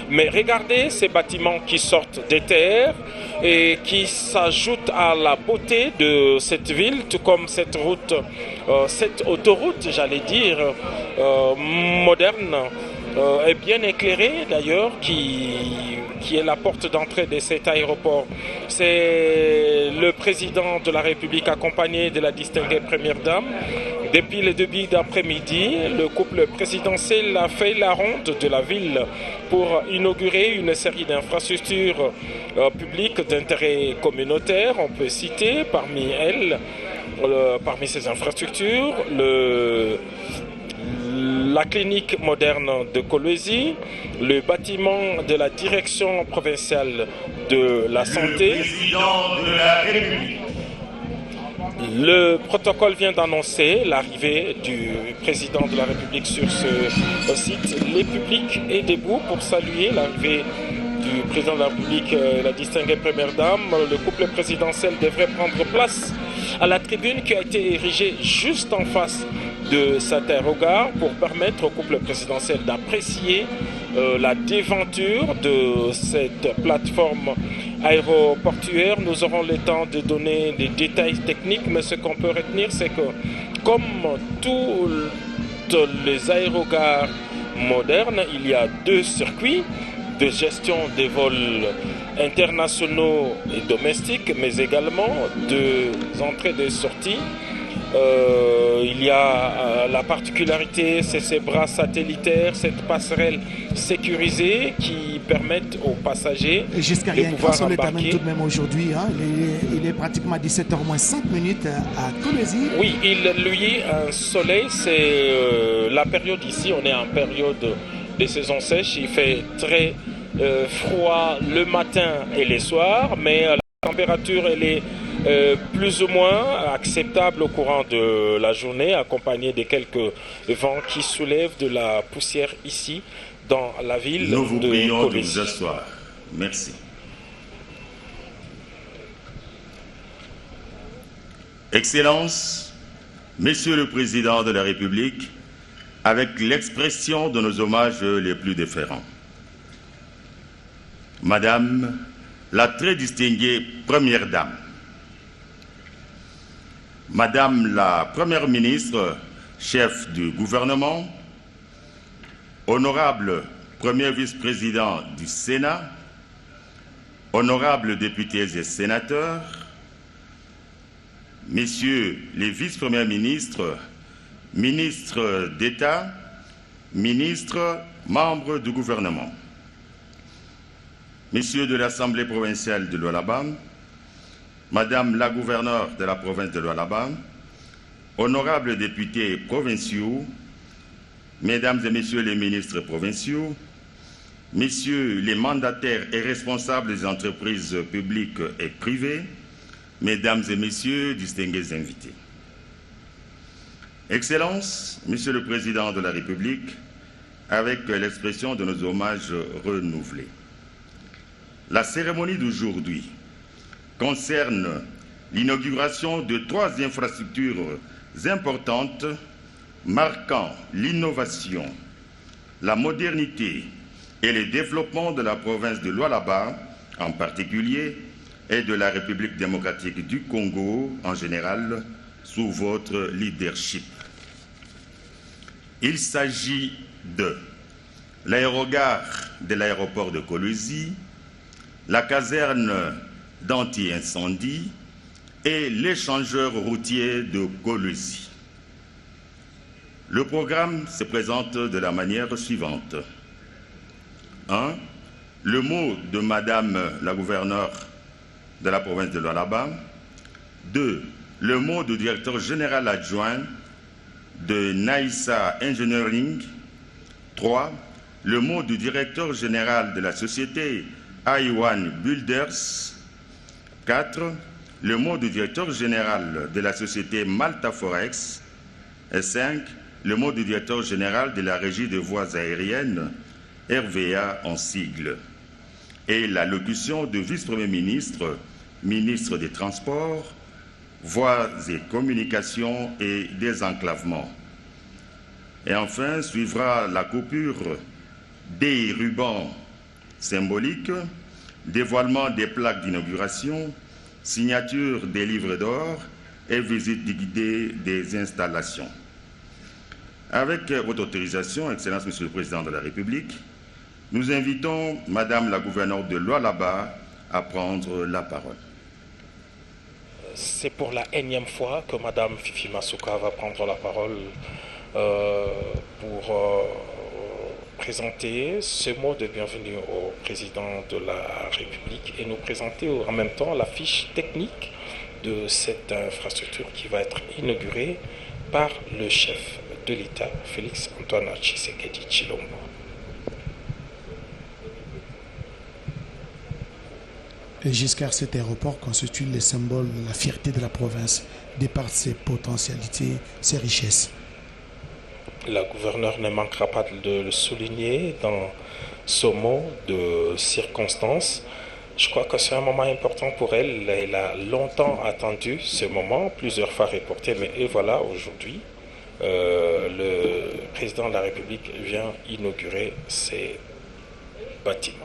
Mais regardez ces bâtiments qui sortent des terres et qui s'ajoutent à la beauté de cette ville, tout comme cette route, cette autoroute, j'allais dire, moderne, et bien éclairée d'ailleurs, qui est la porte d'entrée de cet aéroport. C'est le président de la République accompagné de la distinguée première dame. Depuis le début d'après-midi, le couple présidentiel a fait la ronde de la ville pour inaugurer une série d'infrastructures publiques d'intérêt communautaire. On peut citer parmi elles, parmi ces infrastructures, la clinique moderne de Kolwezi, le bâtiment de la direction provinciale de la santé. Le président de la République. Le protocole vient d'annoncer l'arrivée du président de la République sur ce site. Le public est debout pour saluer l'arrivée du président de la République, la distinguée première dame. Le couple présidentiel devrait prendre place à la tribune qui a été érigée juste en face de cet aérogare pour permettre au couple présidentiel d'apprécier la déventure de cette plateforme aéroportuaire. Nous aurons le temps de donner des détails techniques, mais ce qu'on peut retenir, c'est que comme tous les aérogares modernes, il y a deux circuits de gestion des vols internationaux et domestiques, mais également deux entrées et sorties. Il y a la particularité, c'est ces bras satellitaires, cette passerelle sécurisée qui permettent aux passagers de pouvoir embarquer. Tout de même aujourd'hui, hein, il est pratiquement 17h-5 à Kolwezi. Oui, lui, un soleil, c'est la période ici, on est en période de saison sèche, il fait très froid le matin et les soirs, mais la température, elle est plus ou moins acceptable au courant de la journée, accompagnée de quelques vents qui soulèvent de la poussière ici dans la ville de Kolwezi. Nous vous prions de vous asseoir. Merci. Excellences, Monsieur le Président de la République, avec l'expression de nos hommages les plus déférents. Madame la très distinguée Première Dame, Madame la Première ministre, chef du gouvernement, honorable Premier vice-président du Sénat, honorables députés et sénateurs, messieurs les vice-premiers ministres, ministres d'État, ministres, membres du gouvernement, messieurs de l'Assemblée provinciale de Lualaba, Madame la gouverneure de la province de Lualaba, honorables députés provinciaux, Mesdames et Messieurs les ministres provinciaux, Messieurs les mandataires et responsables des entreprises publiques et privées, Mesdames et Messieurs, distingués invités. Excellences, Monsieur le Président de la République, avec l'expression de nos hommages renouvelés. La cérémonie d'aujourd'hui concerne l'inauguration de 3 infrastructures importantes marquant l'innovation, la modernité et le développement de la province de Lualaba en particulier et de la République démocratique du Congo en général sous votre leadership. Il s'agit de l'aérogare de l'aéroport de Kolwezi, la caserne d'anti-incendie et l'échangeur routier de Kolwezi. Le programme se présente de la manière suivante. 1. Le mot de Madame la gouverneure de la province de Lualaba. 2. Le mot du directeur général adjoint de Naïssa Engineering. 3. Le mot du directeur général de la société Aiwan Builders. 4. Le mot du directeur général de la société Malta Forex. Et 5. Le mot du directeur général de la régie des voies aériennes, RVA en sigle. Et l'allocution du vice-premier ministre, ministre des Transports, Voies et Communications et Désenclavement. Et enfin, suivra la coupure des rubans symboliques, dévoilement des plaques d'inauguration, signature des livres d'or et visite guidée des installations. Avec votre autorisation, Excellence Monsieur le Président de la République, nous invitons Madame la gouverneure de Lualaba à prendre la parole. C'est pour la énième fois que Madame Fifi Masuka va prendre la parole pour présenter ce mot de bienvenue au Président de la République et nous présenter en même temps la fiche technique de cette infrastructure qui va être inaugurée par le chef de l'État, Félix Antoine Tshisekedi Tshilombo. Giscard, cet aéroport constitue le symbole de la fierté de la province, de par ses potentialités, ses richesses. La gouverneure ne manquera pas de le souligner dans ce mot de circonstance. Je crois que c'est un moment important pour elle. Elle a longtemps attendu ce moment, plusieurs fois reporté, mais et voilà, aujourd'hui, le président de la République vient inaugurer ces bâtiments.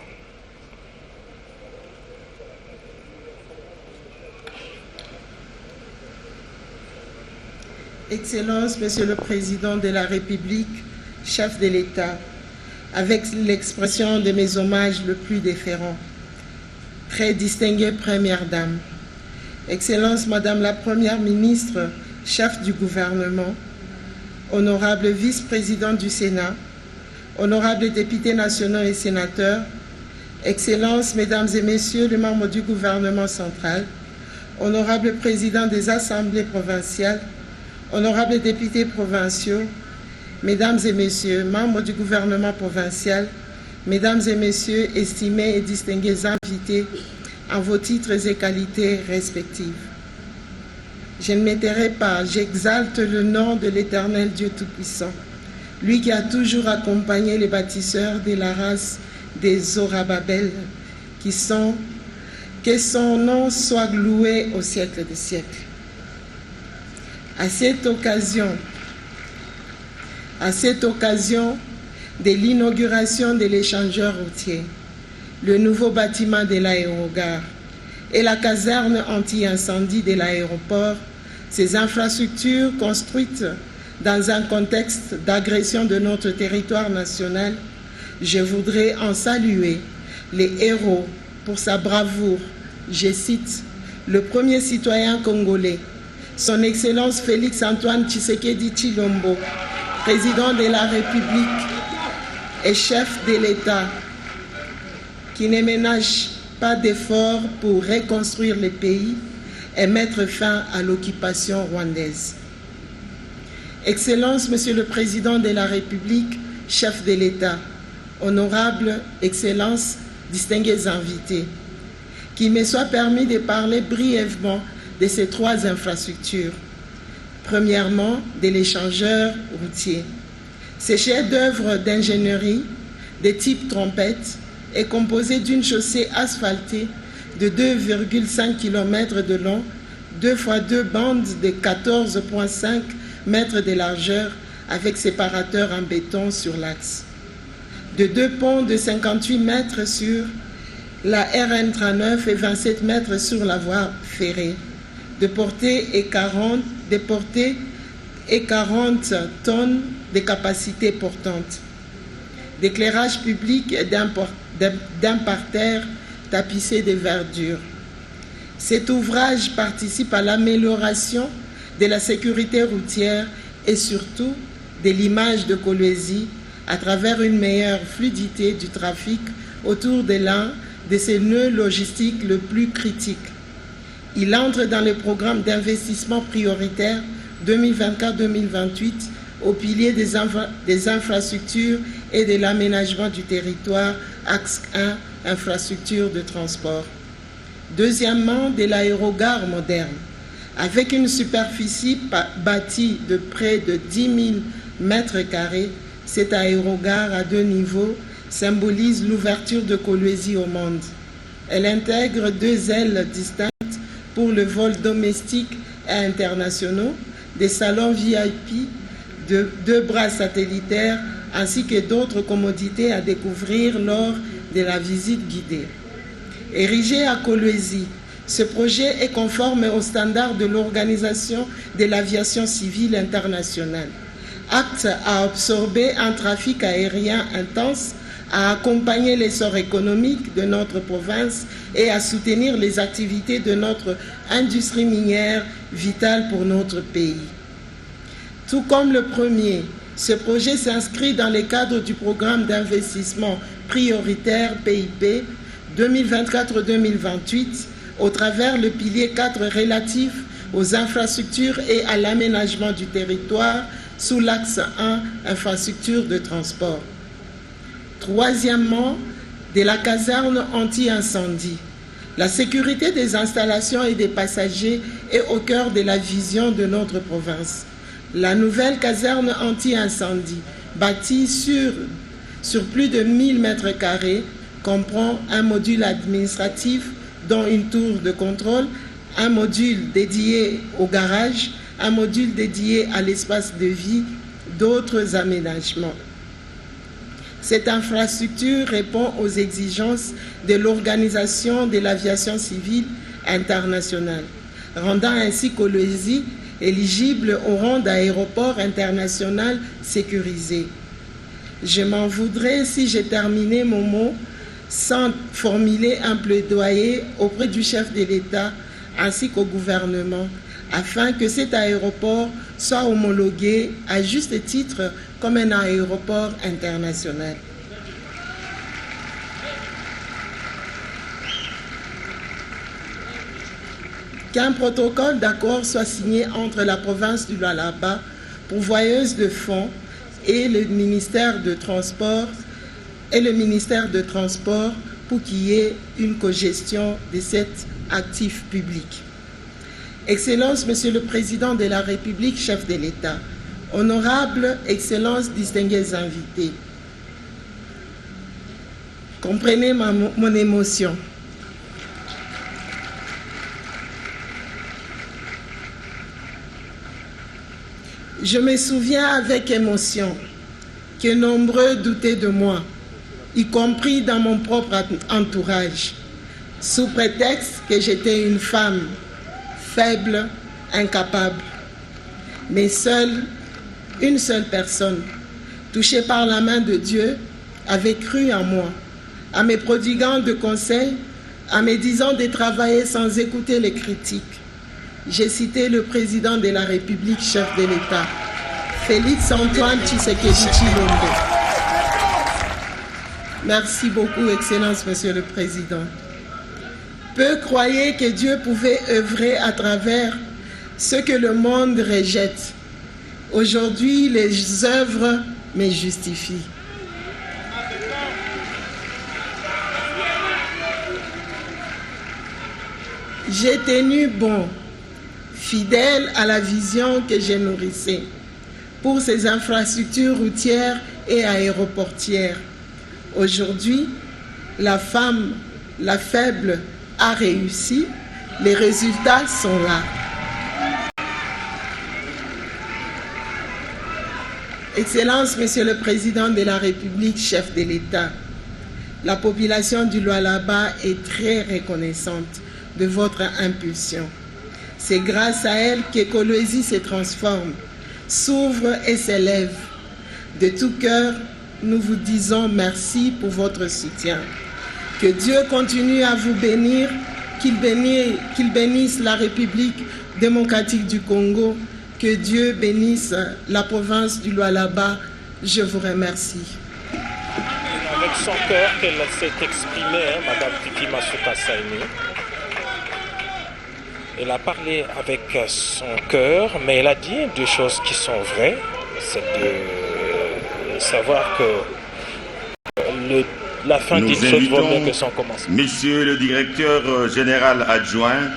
Excellence, Monsieur le Président de la République, chef de l'État, avec l'expression de mes hommages le plus déférents, très distinguée Première Dame, Excellence, Madame la Première Ministre, chef du gouvernement, honorable vice-président du Sénat, honorables députés nationaux et sénateurs, Excellences, Mesdames et Messieurs les membres du gouvernement central, honorables présidents des assemblées provinciales, honorables députés provinciaux, Mesdames et Messieurs, membres du gouvernement provincial, Mesdames et Messieurs, estimés et distingués invités en vos titres et qualités respectifs. Je ne m'étairai pas, j'exalte le nom de l'Éternel Dieu Tout-Puissant, lui qui a toujours accompagné les bâtisseurs de la race des Zorobabel, que son nom soit loué au siècle des siècles. À cette occasion de l'inauguration de l'échangeur routier, le nouveau bâtiment de l'aérogare et la caserne anti-incendie de l'aéroport, ces infrastructures construites dans un contexte d'agression de notre territoire national, je voudrais en saluer les héros pour sa bravoure. Je cite le premier citoyen congolais, Son Excellence Félix Antoine Tshisekedi Tshilombo, président de la République et chef de l'État, qui ne ménage pas d'efforts pour reconstruire le pays et mettre fin à l'occupation rwandaise. Excellence, Monsieur le Président de la République, chef de l'État, honorables Excellences, distingués invités, qu'il me soit permis de parler brièvement de ces trois infrastructures. Premièrement, de l'échangeur routier. Ce chef-d'œuvre d'ingénierie de type trompette est composé d'une chaussée asphaltée de 2,5 km de long, 2 x 2 bandes de 14,5 mètres de largeur avec séparateur en béton sur l'axe, de 2 ponts de 58 mètres sur la RN 39 et 27 mètres sur la voie ferrée, de portée et 40 tonnes de capacité portante, d'éclairage public et d'un parterre tapissé de verdure. Cet ouvrage participe à l'amélioration de la sécurité routière et surtout de l'image de Kolwezi à travers une meilleure fluidité du trafic autour de l'un de ses nœuds logistiques le plus critiques. Il entre dans le programme d'investissement prioritaire 2024-2028 au pilier des infrastructures et de l'aménagement du territoire, axe 1, infrastructure de transport. Deuxièmement, de l'aérogare moderne, avec une superficie bâtie de près de 10 000 mètres carrés. Cette aérogare à 2 niveaux symbolise l'ouverture de Kolwezi au monde. Elle intègre 2 ailes distinctes pour le vol domestique et internationaux, des salons VIP, 2 bras satellitaires ainsi que d'autres commodités à découvrir lors de la visite guidée. Érigé à Kolwezi, ce projet est conforme aux standards de l'Organisation de l'aviation civile internationale, apte à absorber un trafic aérien intense, à accompagner l'essor économique de notre province et à soutenir les activités de notre industrie minière vitale pour notre pays. Tout comme le premier, ce projet s'inscrit dans le cadre du programme d'investissement prioritaire PIP 2024-2028 au travers le pilier 4 relatif aux infrastructures et à l'aménagement du territoire sous l'axe 1 infrastructures de transport. Troisièmement, de la caserne anti-incendie. La sécurité des installations et des passagers est au cœur de la vision de notre province. La nouvelle caserne anti-incendie, bâtie sur plus de 1000 m², comprend un module administratif dont une tour de contrôle, un module dédié au garage, un module dédié à l'espace de vie, d'autres aménagements. Cette infrastructure répond aux exigences de l'Organisation de l'aviation civile internationale, rendant ainsi Kolwezi éligible au rang d'aéroport international sécurisé. Je m'en voudrais si j'ai terminé mon mot sans formuler un plaidoyer auprès du chef de l'État ainsi qu'au gouvernement, afin que cet aéroport soit homologué à juste titre comme un aéroport international. Qu'un protocole d'accord soit signé entre la province du Lualaba, pourvoyeuse de fonds, et le ministère de Transport pour qu'il y ait une cogestion de cet actif public. Excellence, Monsieur le Président de la République, chef de l'État, honorable Excellence, distingués invités, comprenez mon émotion. Je me souviens avec émotion que nombreux doutaient de moi, y compris dans mon propre entourage, sous prétexte que j'étais une femme faible, incapable. Mais une seule personne, touchée par la main de Dieu, avait cru en moi, en me prodiguant de conseils, en me disant de travailler sans écouter les critiques. J'ai cité le président de la République, chef de l'État, Félix Antoine Tshisekedi Tshilombo. Merci beaucoup, Excellence, Monsieur le Président. Peu croyaient que Dieu pouvait œuvrer à travers ce que le monde rejette. Aujourd'hui, les œuvres me justifient. J'ai tenu bon, fidèle à la vision que j'ai nourrissée pour ces infrastructures routières et aéroportières. Aujourd'hui, la femme, la faible, a réussi. Les résultats sont là. Excellence, Monsieur le Président de la République, chef de l'État, la population du Lualaba est très reconnaissante de votre impulsion. C'est grâce à elle que Kolwezi se transforme, s'ouvre et s'élève. De tout cœur, nous vous disons merci pour votre soutien. Que Dieu continue à vous bénir, qu'il bénisse la République démocratique du Congo, que Dieu bénisse la province du Lualaba. Je vous remercie. Avec son cœur qu'elle s'est exprimée, Madame Fifi Masuka Saini. Elle a parlé avec son cœur, mais elle a dit deux choses qui sont vraies. C'est de savoir que la fin d'une chose vaut mieux que son commencement. Monsieur le directeur général adjoint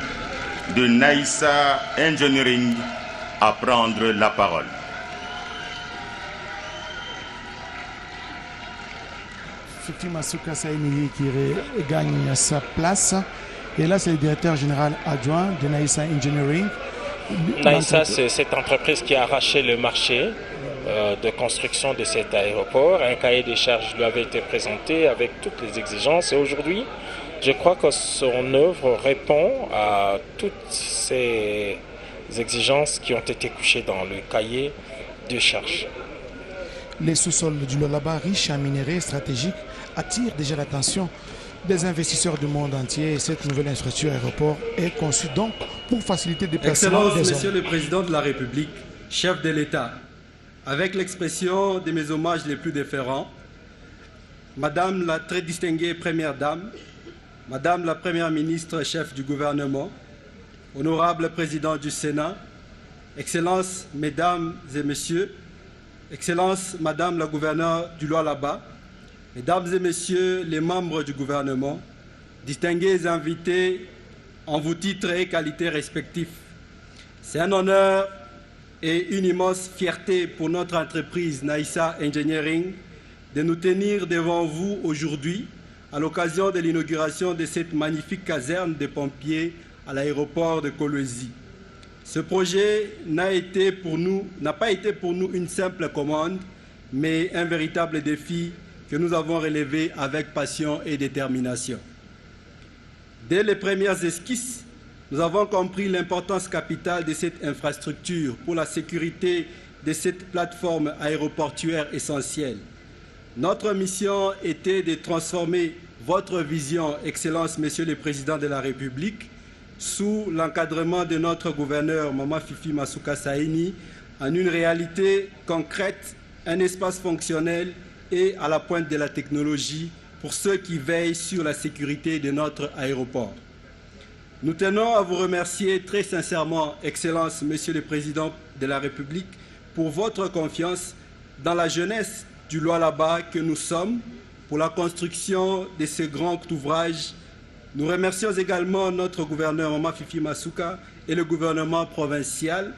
de Naïssa Engineering à prendre la parole. Fifi Masuka Saini qui gagne sa place. Et là, c'est le directeur général adjoint de Naïssa Engineering. Naïssa, c'est cette entreprise qui a arraché le marché de construction de cet aéroport. Un cahier des charges lui avait été présenté avec toutes les exigences et aujourd'hui, je crois que son œuvre répond à toutes ces exigences qui ont été couchées dans le cahier de charges. Les sous-sols du Lualaba, riches en minerais stratégiques, attirent déjà l'attention des investisseurs du monde entier. Et cette nouvelle infrastructure aéroport est conçue donc pour faciliter le déplacement Excellences, des hommes. Monsieur le Président de la République, chef de l'État, avec l'expression de mes hommages les plus déférents, Madame la très distinguée Première Dame, Madame la Première ministre, chef du gouvernement, Honorable Président du Sénat, Excellences, Mesdames et Messieurs, Excellences, Madame la gouverneure du Lualaba, Mesdames et Messieurs les membres du gouvernement, distingués invités en vos titres et qualités respectifs. C'est un honneur et une immense fierté pour notre entreprise Naïssa Engineering de nous tenir devant vous aujourd'hui à l'occasion de l'inauguration de cette magnifique caserne des pompiers à l'aéroport de Kolwezi. Ce projet n'a pas été pour nous une simple commande, mais un véritable défi que nous avons relevé avec passion et détermination. Dès les premières esquisses, nous avons compris l'importance capitale de cette infrastructure pour la sécurité de cette plateforme aéroportuaire essentielle. Notre mission était de transformer votre vision, Excellence, Monsieur le Président de la République, sous l'encadrement de notre gouverneur, Mama Fifi Masuka Saini, en une réalité concrète, un espace fonctionnel et à la pointe de la technologie pour ceux qui veillent sur la sécurité de notre aéroport. Nous tenons à vous remercier très sincèrement, Excellence, Monsieur le Président de la République, pour votre confiance dans la jeunesse du Lualaba que nous sommes pour la construction de ce grand ouvrage. Nous remercions également notre gouverneur, Mama Fifi Masuka, et le gouvernement provincial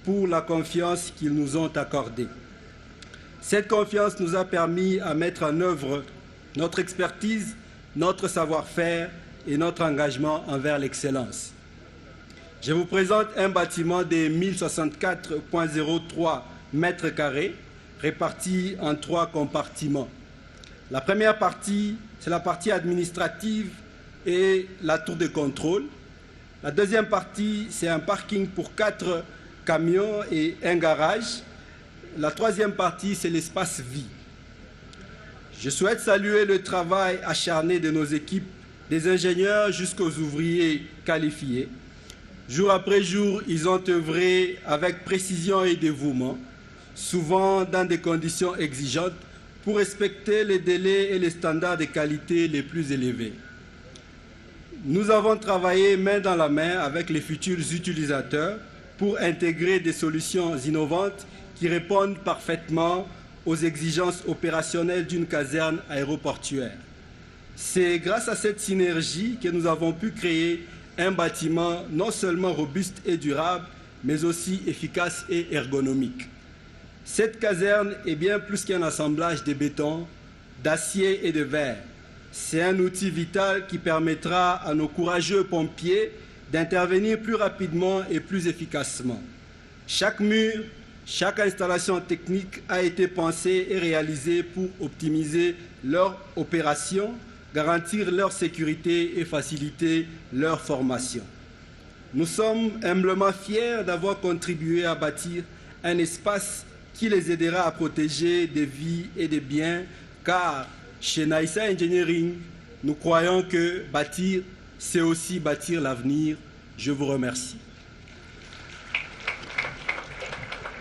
pour la confiance qu'ils nous ont accordée. Cette confiance nous a permis à mettre en œuvre notre expertise, notre savoir-faire et notre engagement envers l'excellence. Je vous présente un bâtiment de 1064,03 mètres carrés répartis en 3 compartiments. La première partie, c'est la partie administrative et la tour de contrôle. La deuxième partie, c'est un parking pour 4 camions et un garage. La troisième partie, c'est l'espace vie. Je souhaite saluer le travail acharné de nos équipes, des ingénieurs jusqu'aux ouvriers qualifiés. Jour après jour, ils ont œuvré avec précision et dévouement, souvent dans des conditions exigeantes, pour respecter les délais et les standards de qualité les plus élevés. Nous avons travaillé main dans la main avec les futurs utilisateurs pour intégrer des solutions innovantes qui répondent parfaitement aux exigences opérationnelles d'une caserne aéroportuaire. C'est grâce à cette synergie que nous avons pu créer un bâtiment non seulement robuste et durable, mais aussi efficace et ergonomique. Cette caserne est bien plus qu'un assemblage de béton, d'acier et de verre. C'est un outil vital qui permettra à nos courageux pompiers d'intervenir plus rapidement et plus efficacement. Chaque mur, chaque installation technique a été pensée et réalisée pour optimiser leur opération, garantir leur sécurité et faciliter leur formation. Nous sommes humblement fiers d'avoir contribué à bâtir un espace qui les aidera à protéger des vies et des biens, car chez Naïssa Engineering, nous croyons que bâtir, c'est aussi bâtir l'avenir. Je vous remercie.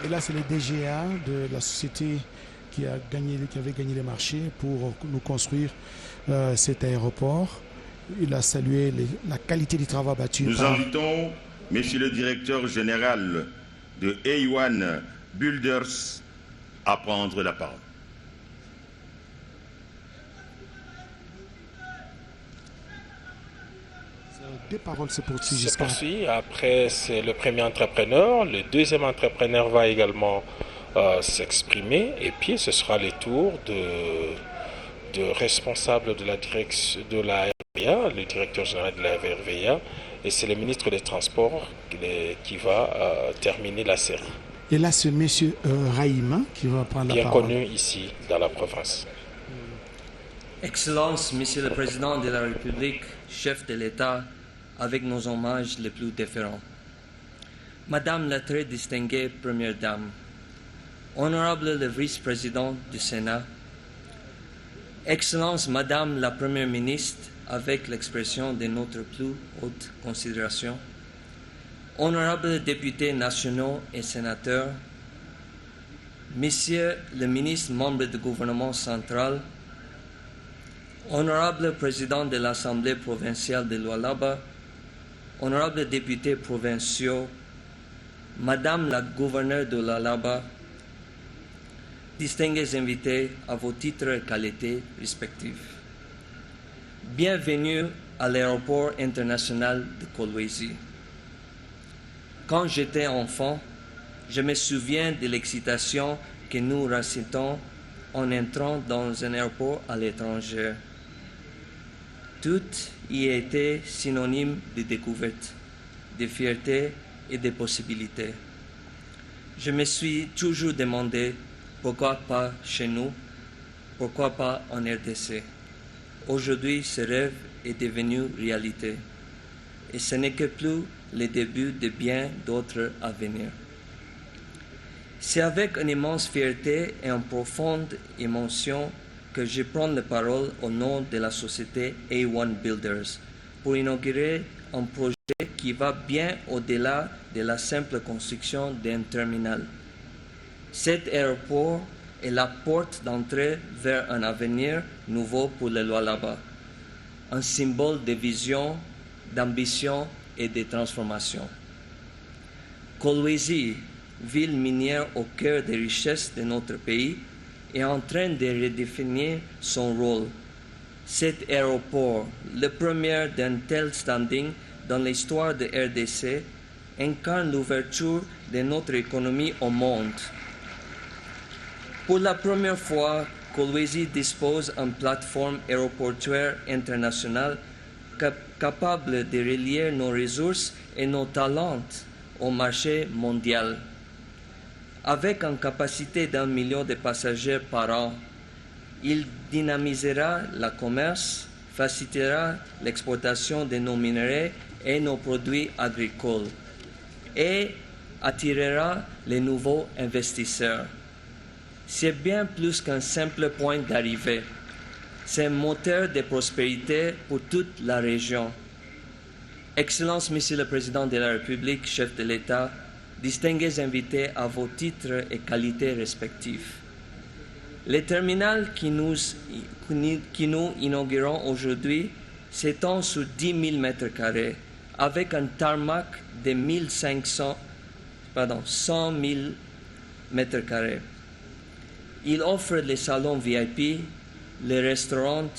Et là, c'est le DGA de la société qui avait gagné le marché pour nous construire cet aéroport. Il a salué la qualité du travail battu. Nous invitons Monsieur le directeur général de A1 Builders à prendre la parole. Des paroles se poursuivent. Se poursuit. Après, c'est le premier entrepreneur. Le deuxième entrepreneur va également s'exprimer. Et puis, ce sera les tours de responsables de la direction de la RVA, le directeur général de la RVA, et c'est le ministre des Transports qui va terminer la série. Et là, c'est M. Rahima qui va prendre la bien parole. connu ici dans la province. Excellences, Monsieur le Président de la République, chef de l'État, avec nos hommages les plus déférents. Madame la très distinguée Première Dame, Honorable le Vice-président du Sénat, Excellence Madame la Première ministre, avec l'expression de notre plus haute considération, Honorables députés nationaux et sénateurs, Messieurs le ministre membre du gouvernement central, Honorable président de l'Assemblée provinciale de Lualaba, Honorables députés provinciaux, Madame la gouverneure de Lualaba, distingués invités à vos titres et qualités respectifs. Bienvenue à l'aéroport international de Kolwezi. Quand j'étais enfant, je me souviens de l'excitation que nous ressentons en entrant dans un aéroport à l'étranger. Tout y était synonyme de découverte, de fierté et de possibilités. Je me suis toujours demandé pourquoi pas chez nous, pourquoi pas en RDC. Aujourd'hui, ce rêve est devenu réalité et ce n'est que plus le début de bien d'autres à venir. C'est avec une immense fierté et une profonde émotion que je prends la parole au nom de la société A1 Builders pour inaugurer un projet qui va bien au-delà de la simple construction d'un terminal. Cet aéroport est la porte d'entrée vers un avenir nouveau pour le Lualaba, un symbole de vision, d'ambition et de transformation. Kolwezi, ville minière au cœur des richesses de notre pays, est en train de redéfinir son rôle. Cet aéroport, le premier d'un tel standing dans l'histoire de RDC, incarne l'ouverture de notre économie au monde. Pour la première fois, Kolwezi dispose d'une plateforme aéroportuaire internationale capable de relier nos ressources et nos talents au marché mondial. Avec une capacité d'1 million de passagers par an, il dynamisera le commerce, facilitera l'exportation de nos minerais et nos produits agricoles et attirera les nouveaux investisseurs. C'est bien plus qu'un simple point d'arrivée. C'est un moteur de prospérité pour toute la région. Excellence, Monsieur le Président de la République, chef de l'État, distingués invités à vos titres et qualités respectifs. Le terminal que nous inaugurons aujourd'hui s'étend sur 10 000 m² avec un tarmac de 100 000 m². Il offre les salons VIP, les restaurants,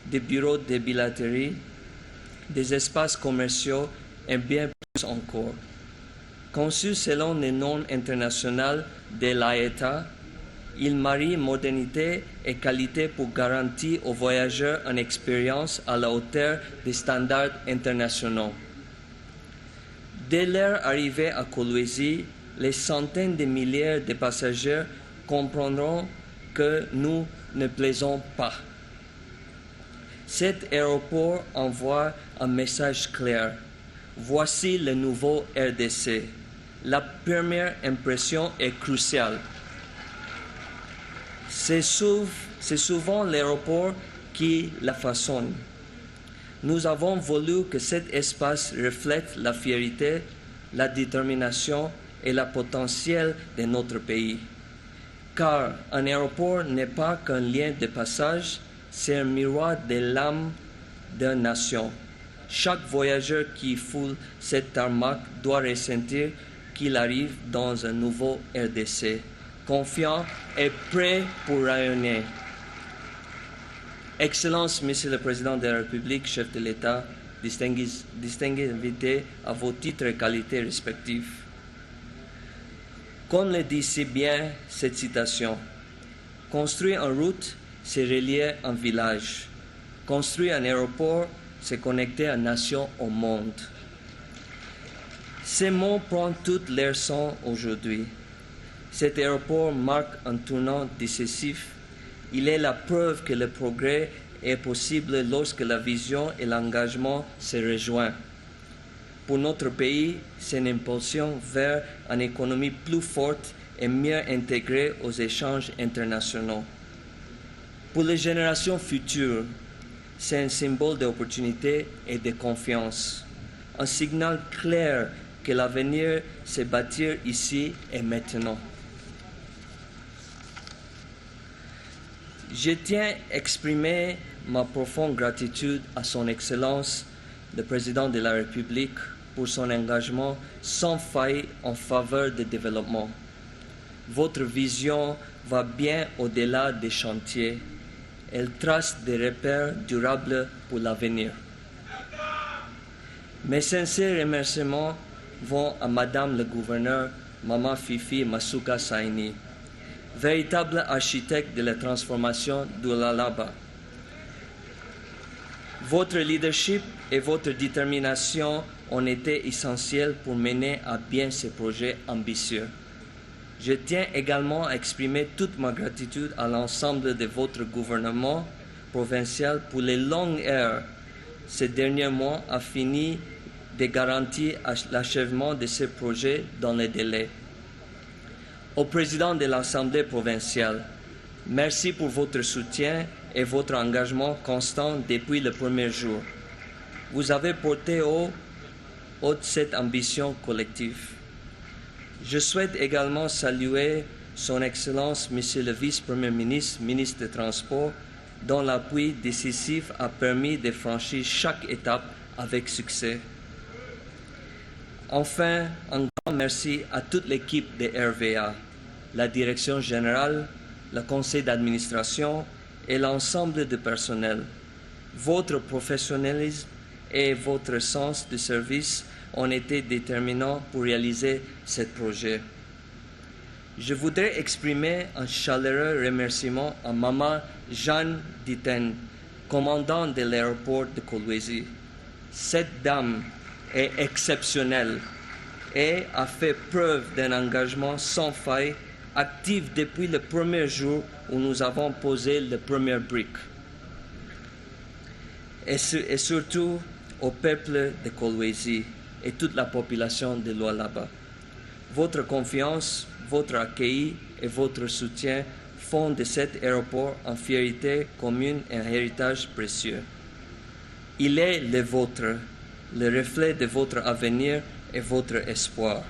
des bureaux de bilaterie, des espaces commerciaux et bien plus encore. Conçu selon les normes internationales de l'AETA, il marie modernité et qualité pour garantir aux voyageurs une expérience à la hauteur des standards internationaux. Dès leur arrivée à Kolwezi, les centaines de milliers de passagers comprendront que nous ne plaisons pas. Cet aéroport envoie un message clair. Voici le nouveau RDC. La première impression est cruciale. C'est souvent l'aéroport qui la façonne. Nous avons voulu que cet espace reflète la fierté, la détermination et le potentiel de notre pays. Car un aéroport n'est pas qu'un lien de passage, c'est un miroir de l'âme d'une nation. Chaque voyageur qui foule cette tarmac doit ressentir qu'il arrive dans un nouveau RDC, confiant et prêt pour rayonner. Excellence, Monsieur le Président de la République, chef de l'État, distingués invités à vos titres et qualités respectifs. Comme le dit si bien cette citation, construire une route, c'est relier un village. Construire un aéroport, se connecter à nations au monde. Ces mots prennent toute leur sens aujourd'hui. Cet aéroport marque un tournant décisif. Il est la preuve que le progrès est possible lorsque la vision et l'engagement se rejoignent. Pour notre pays, c'est une impulsion vers une économie plus forte et mieux intégrée aux échanges internationaux. Pour les générations futures, c'est un symbole d'opportunité et de confiance, un signal clair que l'avenir se bâtir ici et maintenant. Je tiens à exprimer ma profonde gratitude à Son Excellence, le Président de la République, pour son engagement sans faille en faveur du développement. Votre vision va bien au-delà des chantiers. Elle trace des repères durables pour l'avenir. Mes sincères remerciements vont à Madame le Gouverneur, Mama Fifi Masuka Saini, véritable architecte de la transformation du Lualaba. Votre leadership et votre détermination ont été essentiels pour mener à bien ce projet ambitieux. Je tiens également à exprimer toute ma gratitude à l'ensemble de votre gouvernement provincial pour les longues heures ces derniers mois a fini de garantir l'achèvement de ce projet dans les délais. Au président de l'Assemblée provinciale, merci pour votre soutien et votre engagement constant depuis le premier jour. Vous avez porté haut cette ambition collective. Je souhaite également saluer Son Excellence, Monsieur le Vice-Premier ministre, ministre des Transports, dont l'appui décisif a permis de franchir chaque étape avec succès. Enfin, un grand merci à toute l'équipe de RVA, la direction générale, le conseil d'administration et l'ensemble du personnel. Votre professionnalisme et votre sens du service ont été déterminants pour réaliser ce projet. Je voudrais exprimer un chaleureux remerciement à Maman Jeanne Ditten, commandante de l'aéroport de Kolwezi. Cette dame est exceptionnelle et a fait preuve d'un engagement sans faille, active depuis le premier jour où nous avons posé le premier brique. Et surtout au peuple de Kolwezi et toute la population de Lualaba. Votre confiance, votre accueil et votre soutien font de cet aéroport une fierté commune et un héritage précieux. Il est le vôtre, le reflet de votre avenir et votre espoir.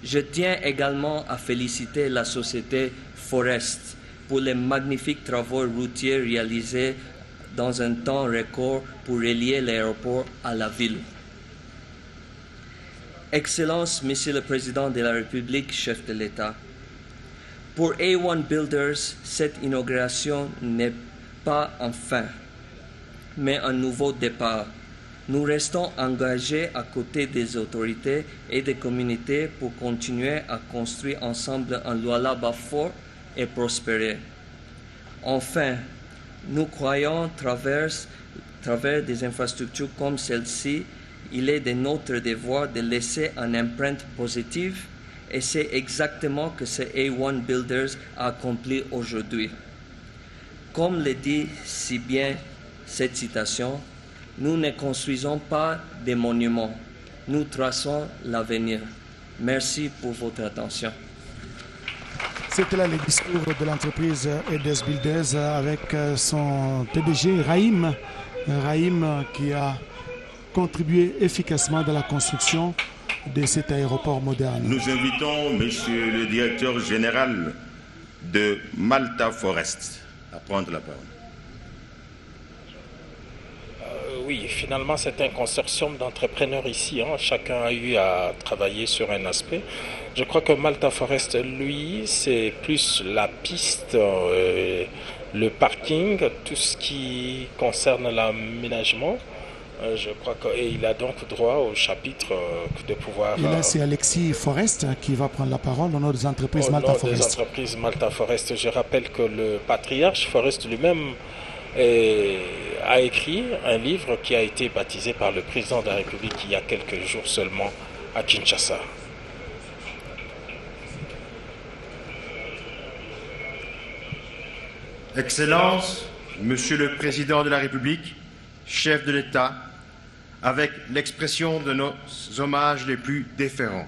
Je tiens également à féliciter la société Forest pour les magnifiques travaux routiers réalisés dans un temps record pour relier l'aéroport à la ville. Excellence, Monsieur le Président de la République, chef de l'État, pour A1 Builders, cette inauguration n'est pas un fin, mais un nouveau départ. Nous restons engagés à côté des autorités et des communautés pour continuer à construire ensemble un Lualaba fort et prospéré. Enfin, nous croyons à travers des infrastructures comme celle-ci, il est de notre devoir de laisser une empreinte positive et c'est exactement ce que ce A1 Builders a accompli aujourd'hui. Comme le dit si bien cette citation, nous ne construisons pas des monuments, nous traçons l'avenir. Merci pour votre attention. C'était là le discours de l'entreprise Edes Builders avec son PDG Rahim. Rahim qui a contribué efficacement dans la construction de cet aéroport moderne. Nous invitons Monsieur le directeur général de Malta Forest à prendre la parole. Oui, finalement, c'est un consortium d'entrepreneurs ici. Chacun a eu à travailler sur un aspect. Je crois que Malta Forest, lui, c'est plus la piste, le parking, tout ce qui concerne l'aménagement. Je crois qu'il a donc droit au chapitre de pouvoir... Et là, c'est Alexis Forest qui va prendre la parole au nom des entreprises Malta Forest. Au nom des entreprises Malta Forest, je rappelle que le patriarche Forest lui-même est a écrit un livre qui a été baptisé par le président de la République il y a quelques jours seulement à Kinshasa. Excellences, Monsieur le Président de la République, chef de l'État, avec l'expression de nos hommages les plus déférents.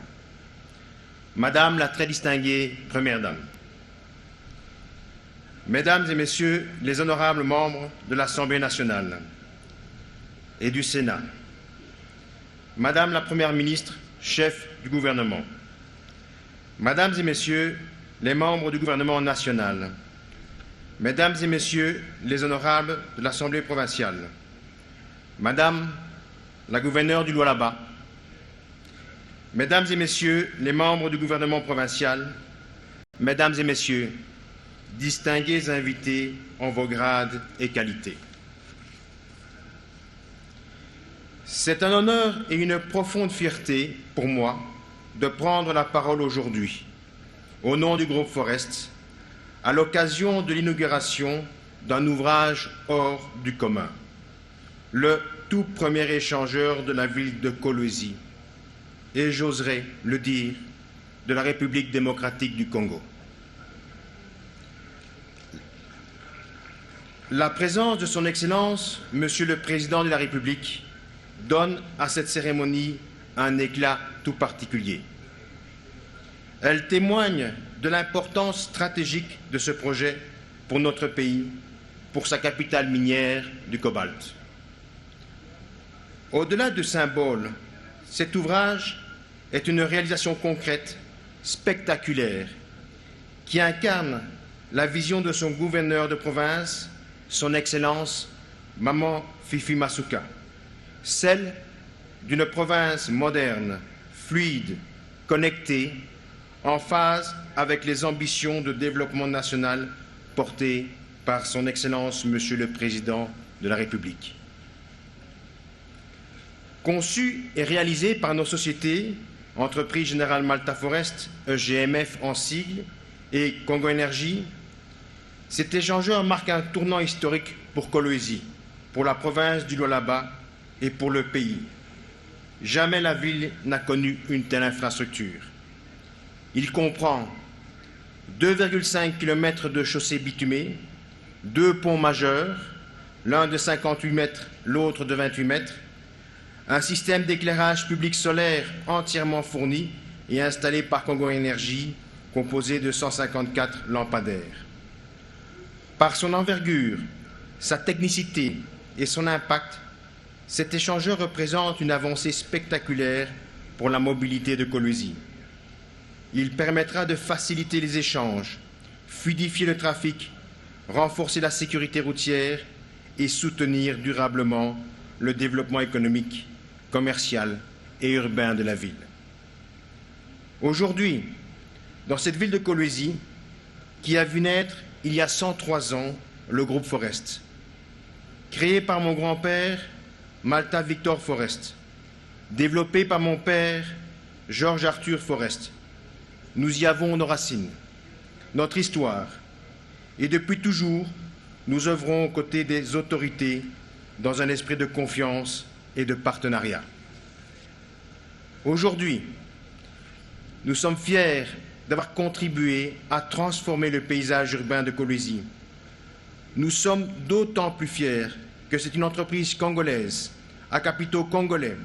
Madame la très distinguée Première Dame, Mesdames et Messieurs les honorables membres de l'Assemblée nationale et du Sénat, Madame la Première ministre, chef du gouvernement, Mesdames et Messieurs les membres du gouvernement national, Mesdames et Messieurs les honorables de l'Assemblée provinciale, Madame la gouverneure du Lualaba, Mesdames et Messieurs les membres du gouvernement provincial, Mesdames et Messieurs, distingués invités en vos grades et qualités. C'est un honneur et une profonde fierté pour moi de prendre la parole aujourd'hui, au nom du groupe Forest, à l'occasion de l'inauguration d'un ouvrage hors du commun, le tout premier échangeur de la ville de Kolwezi, et j'oserais le dire, de la République démocratique du Congo. La présence de son Excellence, Monsieur le Président de la République, donne à cette cérémonie un éclat tout particulier. Elle témoigne de l'importance stratégique de ce projet pour notre pays, pour sa capitale minière du cobalt. Au-delà de symbole, cet ouvrage est une réalisation concrète, spectaculaire, qui incarne la vision de son gouverneur de province, son Excellence Maman Fifi Masuka, celle d'une province moderne, fluide, connectée, en phase avec les ambitions de développement national portées par son Excellence Monsieur le Président de la République. Conçu et réalisé par nos sociétés, Entreprise Générale Malta Forest, EGMF en sigle, et Congo Énergie, cet échangeur marque un tournant historique pour Kolwezi, pour la province du Lualaba et pour le pays. Jamais la ville n'a connu une telle infrastructure. Il comprend 2,5 km de chaussées bitumées, 2 ponts majeurs, l'un de 58 mètres, l'autre de 28 mètres, un système d'éclairage public solaire entièrement fourni et installé par Congo Énergie, composé de 154 lampadaires. Par son envergure, sa technicité et son impact, cet échangeur représente une avancée spectaculaire pour la mobilité de Kolwezi. Il permettra de faciliter les échanges, fluidifier le trafic, renforcer la sécurité routière et soutenir durablement le développement économique, commercial et urbain de la ville. Aujourd'hui, dans cette ville de Kolwezi, qui a vu naître il y a 103 ans le groupe Forest, créé par mon grand-père Malta Victor Forest, développé par mon père Georges Arthur Forest, nous y avons nos racines, notre histoire, et depuis toujours, nous œuvrons aux côtés des autorités dans un esprit de confiance et de partenariat. Aujourd'hui, nous sommes fiers d'avoir contribué à transformer le paysage urbain de Kolwezi. Nous sommes d'autant plus fiers que c'est une entreprise congolaise, à capitaux congolais,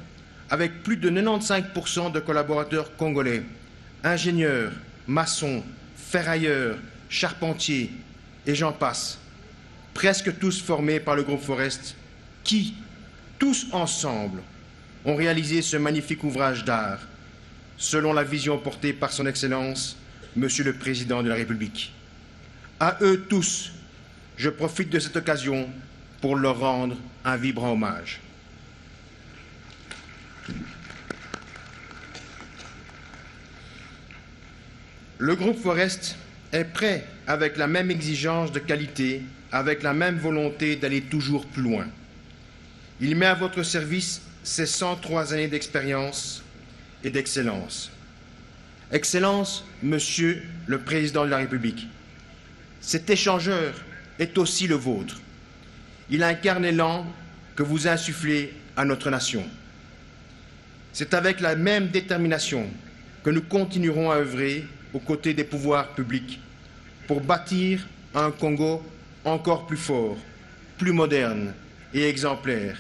avec plus de 95% de collaborateurs congolais, ingénieurs, maçons, ferrailleurs, charpentiers, et j'en passe, presque tous formés par le groupe Forest, qui, tous ensemble, ont réalisé ce magnifique ouvrage d'art, selon la vision portée par son Excellence, Monsieur le Président de la République. À eux tous, je profite de cette occasion pour leur rendre un vibrant hommage. Le groupe Forest est prêt avec la même exigence de qualité, avec la même volonté d'aller toujours plus loin. Il met à votre service ses 103 années d'expérience et d'excellence. Excellence, Monsieur le Président de la République, cet échangeur est aussi le vôtre. il incarne l'élan que vous insufflez à notre nation. C'est avec la même détermination que nous continuerons à œuvrer aux côtés des pouvoirs publics pour bâtir un Congo encore plus fort, plus moderne et exemplaire.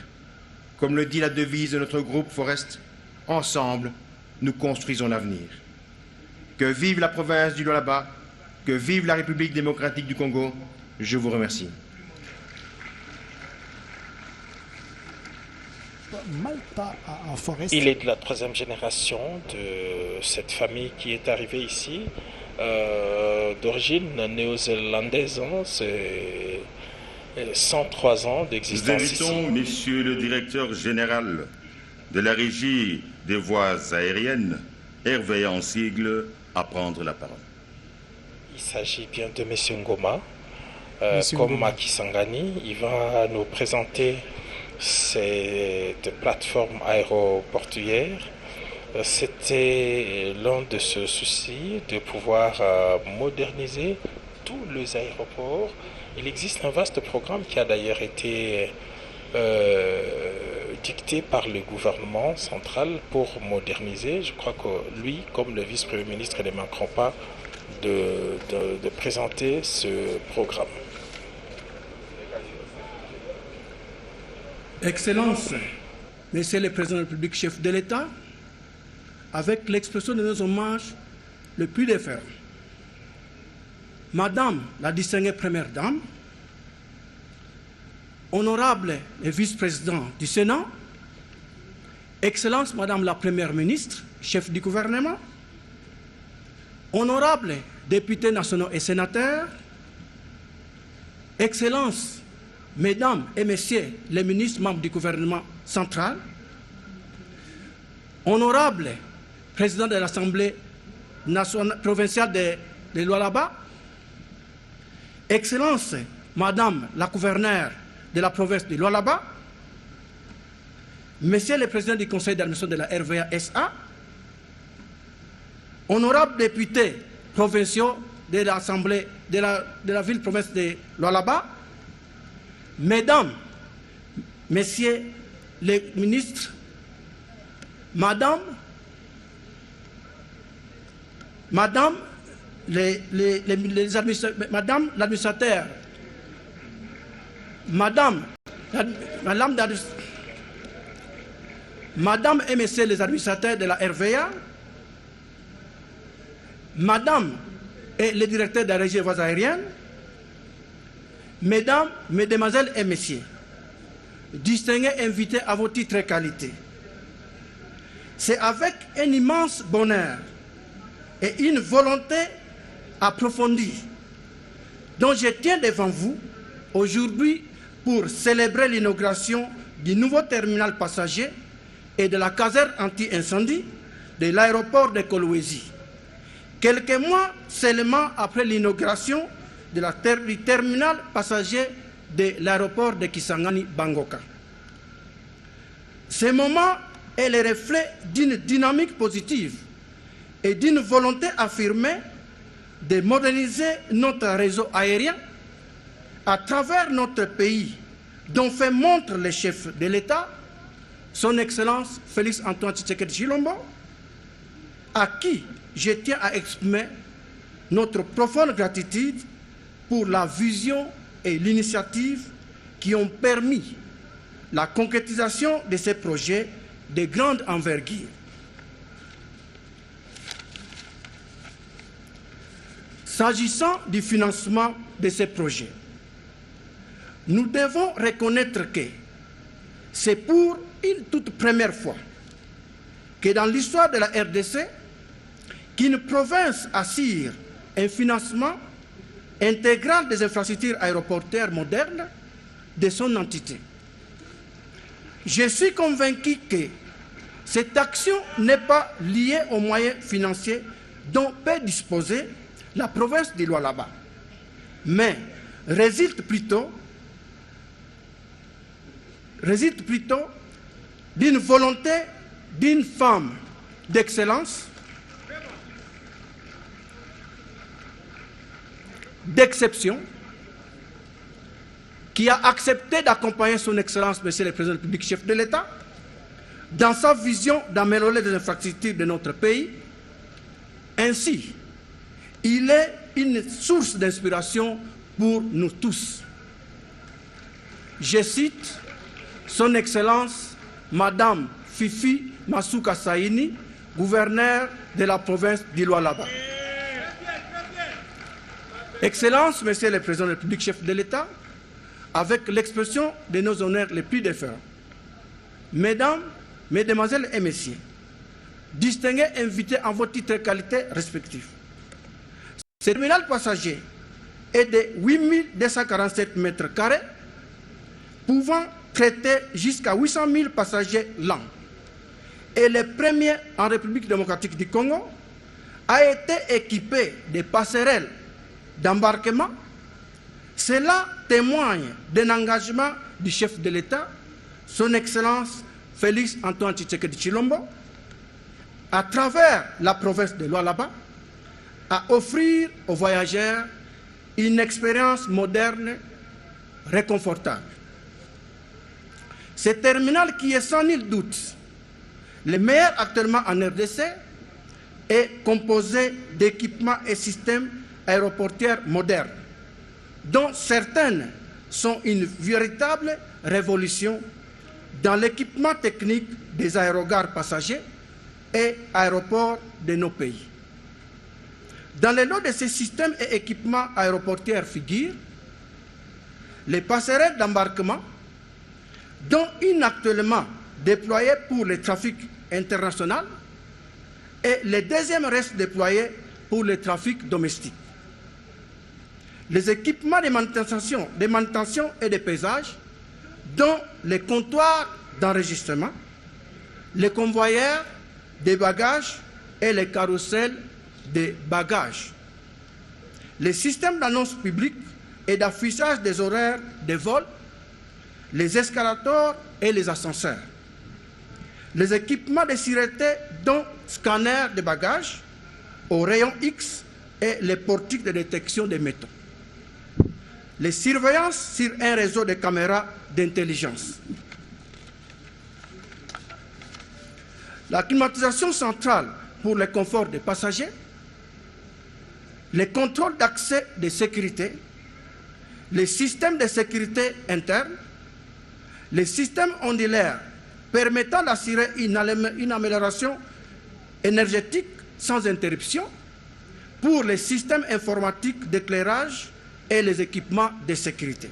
Comme le dit la devise de notre groupe Forest, ensemble, nous construisons l'avenir. Que vive la province du Lualaba, que vive la République démocratique du Congo. Je vous remercie. Malta à Forest. Il est de la 3e génération de cette famille qui est arrivée ici, d'origine néo-zélandaise. C'est 103 ans d'existence ici. Nous invitons Monsieur le directeur général de la Régie des voies aériennes, Hervé en sigle, à prendre la parole. Il s'agit bien de M. Ngoma, Monsieur comme Ngoma. Macky Sangani. Il va nous présenter cette plateforme aéroportuaire. C'était l'un de ce souci de pouvoir moderniser tous les aéroports. Il existe un vaste programme qui a d'ailleurs été dicté par le gouvernement central pour moderniser. Je crois que lui, comme le vice-premier ministre, ne manqueront pas de présenter ce programme. Excellences, Monsieur le Président de la République, chef de l'État, avec l'expression de nos hommages le plus déférents. Madame la distinguée Première Dame, honorable et vice-président du Sénat, Excellence Madame la Première ministre, chef du gouvernement, honorables députés nationaux et sénateurs, Excellences, Mesdames et Messieurs les ministres membres du gouvernement central, honorables président de l'Assemblée provinciale de Lualaba, Excellences, Madame la gouverneure de la province de Lualaba, Monsieur le président du conseil d'administration de la RVA SA, honorables députés provinciaux de l'Assemblée de la ville-province de Lualaba, Mesdames, Messieurs les ministres, Madame l'administrateur, Madame et Messieurs les administrateurs de la RVA, Madame et les directeurs de la régie des voies aériennes, Mesdames, Mesdemoiselles et Messieurs, distingués invités à vos titres et qualités, c'est avec un immense bonheur et une volonté approfondie dont je tiens devant vous aujourd'hui pour célébrer l'inauguration du nouveau terminal passager et de la caserne anti-incendie de l'aéroport de Kolwezi, quelques mois seulement après l'inauguration du terminal passager de l'aéroport de Kisangani-Bangoka. Ce moment est le reflet d'une dynamique positive et d'une volonté affirmée de moderniser notre réseau aérien à travers notre pays, dont fait montre le chef de l'État, son Excellence Félix Antoine Tshisekedi Tshilombo, à qui je tiens à exprimer notre profonde gratitude pour la vision et l'initiative qui ont permis la concrétisation de ces projets de grande envergure. S'agissant du financement de ces projets, nous devons reconnaître que c'est pour une toute première fois que dans l'histoire de la RDC, qu'une province assure un financement intégral des infrastructures aéroportuaires modernes de son entité. Je suis convaincu que cette action n'est pas liée aux moyens financiers dont peut disposer la province du Lualaba, mais résulte plutôt d'une volonté d'une femme d'excellence, d'exception, qui a accepté d'accompagner son Excellence, Monsieur le Président de la République, chef de l'État, dans sa vision d'améliorer les infrastructures de notre pays. Ainsi, il est une source d'inspiration pour nous tous. Je cite Son Excellence, Madame Fifi Masuka Saini, gouverneure de la province d'Iloalaba. Excellence, Monsieur le Président de la République, chef de l'État, avec l'expression de nos honneurs les plus déférents. Mesdames, Mesdemoiselles et Messieurs, distingués invités en vos titres et qualités respectifs. Ce terminal passager est de 8247 mètres carrés, pouvant traiter jusqu'à 800 000 passagers l'an. Et le premier en République démocratique du Congo a été équipé de passerelles d'embarquement. Cela témoigne d'un engagement du chef de l'État, son Excellence Félix Antoine Tshisekedi Tshilombo, à travers la province de Lualaba, à offrir aux voyageurs une expérience moderne, réconfortable. Ce terminal, qui est sans nul doute le meilleur actuellement en RDC, est composé d'équipements et systèmes aéroportuaires modernes, dont certaines sont une véritable révolution dans l'équipement technique des aérogares passagers et aéroports de nos pays. Dans le lot de ces systèmes et équipements aéroportuaires figurent les passerelles d'embarquement, dont une actuellement déployée pour le trafic international et le deuxième reste déployé pour le trafic domestique. Les équipements de manutention et de pesage, dont les comptoirs d'enregistrement, les convoyeurs des bagages et les carrousels des bagages, les systèmes d'annonce publique et d'affichage des horaires de vol, les escalators et les ascenseurs, les équipements de sûreté dont scanner de bagages au rayon X et les portiques de détection des métaux, les surveillances sur un réseau de caméras d'intelligence, la climatisation centrale pour le confort des passagers, les contrôles d'accès de sécurité, les systèmes de sécurité interne, les systèmes ondulaires permettant d'assurer une amélioration énergétique sans interruption pour les systèmes informatiques d'éclairage et les équipements de sécurité,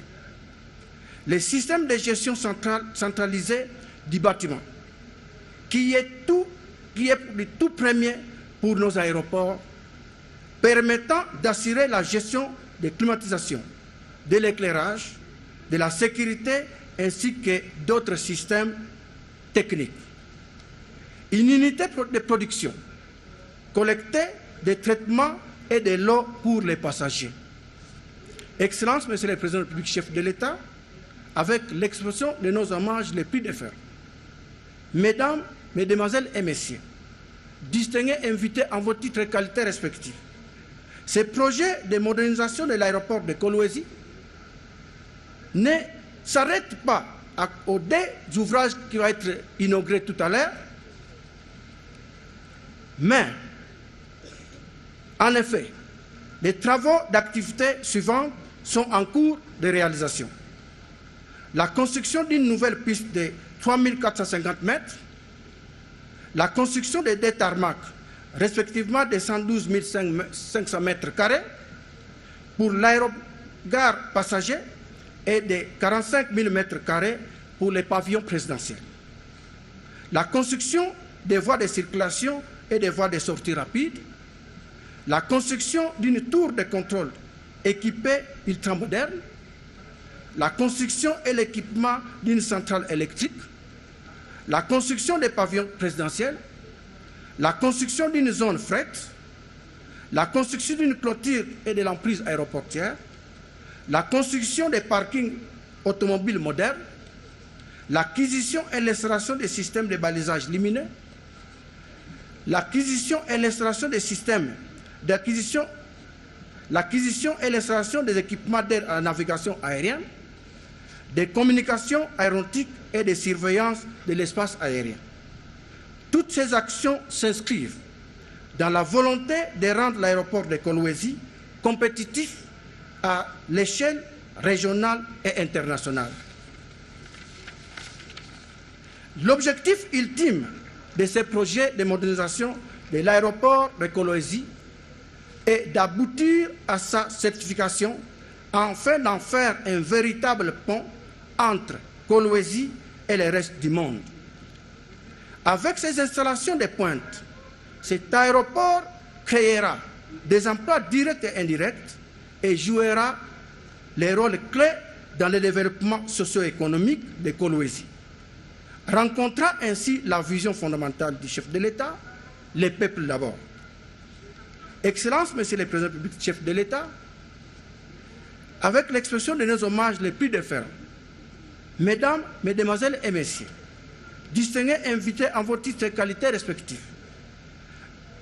les systèmes de gestion centralisée du bâtiment, qui est le tout premier pour nos aéroports, permettant d'assurer la gestion des climatisations, de l'éclairage, de la sécurité ainsi que d'autres systèmes techniques. Une unité de production, collectée de traitements et de l'eau pour les passagers. Excellence, Monsieur le Président de la République, chef de l'État, avec l'expression de nos hommages les plus déférents. Mesdames, Mesdemoiselles et Messieurs, distingués invités en vos titres et qualités respectifs, ce projet de modernisation de l'aéroport de Kolwezi ne s'arrête pas aux deux ouvrages qui vont être inaugurés tout à l'heure, mais en effet, les travaux d'activité suivants sont en cours de réalisation. La construction d'une nouvelle piste de 3450 mètres, la construction de deux tarmacs, respectivement de 112 500 mètres carrés, pour l'aérogare passager et de 45 000 mètres carrés pour les pavillons présidentiels. La construction des voies de circulation et des voies de sortie rapide, la construction d'une tour de contrôle équipée ultramoderne, la construction et l'équipement d'une centrale électrique, la construction des pavillons présidentiels, la construction d'une zone fret, la construction d'une clôture et de l'emprise aéroportuaire, la construction des parkings automobiles modernes, l'acquisition et l'installation des systèmes de balisage lumineux, l'acquisition et l'installation des systèmes l'acquisition et l'installation des équipements d'aide à la navigation aérienne, des communications aéronautiques et de surveillance de l'espace aérien. Toutes ces actions s'inscrivent dans la volonté de rendre l'aéroport de Kolwezi compétitif à l'échelle régionale et internationale. L'objectif ultime de ces projets de modernisation de l'aéroport de Kolwezi est d'aboutir à sa certification afin d'en faire un véritable pont entre Kolwezi et le reste du monde. Avec ces installations de pointe, cet aéroport créera des emplois directs et indirects et jouera les rôles clés dans le développement socio-économique de Kolwezi. Rencontrant ainsi la vision fondamentale du chef de l'État, les peuples d'abord. Excellences, Monsieur le Président public, chef de l'État, avec l'expression de nos hommages les plus déférents, Mesdames, Mesdemoiselles et Messieurs, distingués invités en vos titres et qualités respectifs,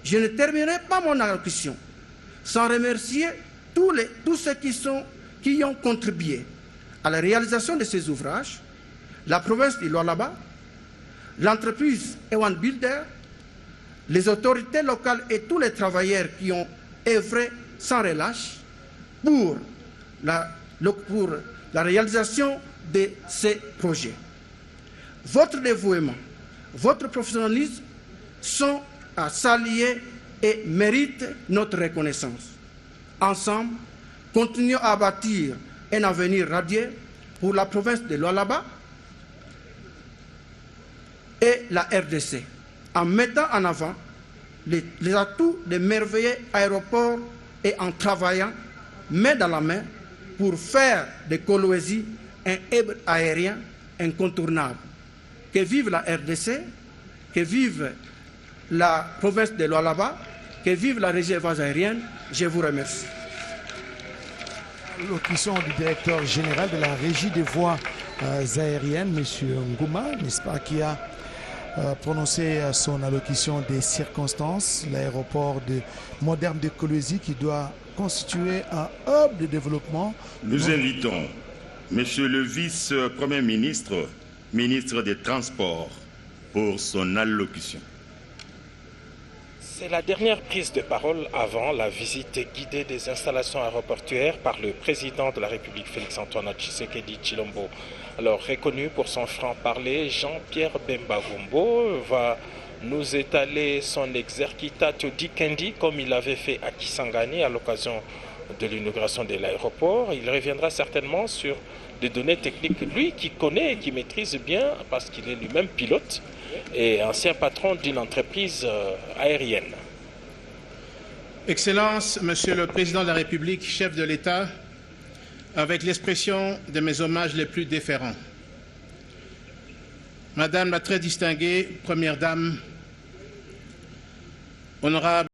je ne terminerai pas mon allocution sans remercier tous ceux qui ont contribué à la réalisation de ces ouvrages, la province du Lualaba, l'entreprise Ewan Builder, les autorités locales et tous les travailleurs qui ont œuvré sans relâche pour la réalisation de ces projets. Votre dévouement, votre professionnalisme sont à saluer et méritent notre reconnaissance. Ensemble, continuons à bâtir un avenir radieux pour la province de Lualaba et la RDC, en mettant en avant les atouts des merveilleux aéroports et en travaillant main dans la main pour faire de Kolwezi un hub aérien incontournable. Que vive la RDC, que vive la province de Lualaba, que vive la région aérienne. Je vous remercie. L'allocution du directeur général de la régie des voies aériennes, M. Ngouma, n'est-ce pas, qui a prononcé son allocution des circonstances, l'aéroport moderne de Kolwezi qui doit constituer un hub de développement. Nous invitons M. le vice-premier ministre, ministre des Transports, pour son allocution. C'est la dernière prise de parole avant la visite guidée des installations aéroportuaires par le président de la République, Félix-Antoine Tshisekedi Tshilombo. Alors, reconnu pour son franc-parler, Jean-Pierre Bemba Gombo va nous étaler son exercitatio dicendi comme il avait fait à Kisangani à l'occasion de l'inauguration de l'aéroport. Il reviendra certainement sur des données techniques, lui qui connaît et qui maîtrise bien parce qu'il est lui-même pilote et ancien patron d'une entreprise aérienne. Excellence, Monsieur le Président de la République, chef de l'État, avec l'expression de mes hommages les plus déférents. Madame la très distinguée Première Dame, honorable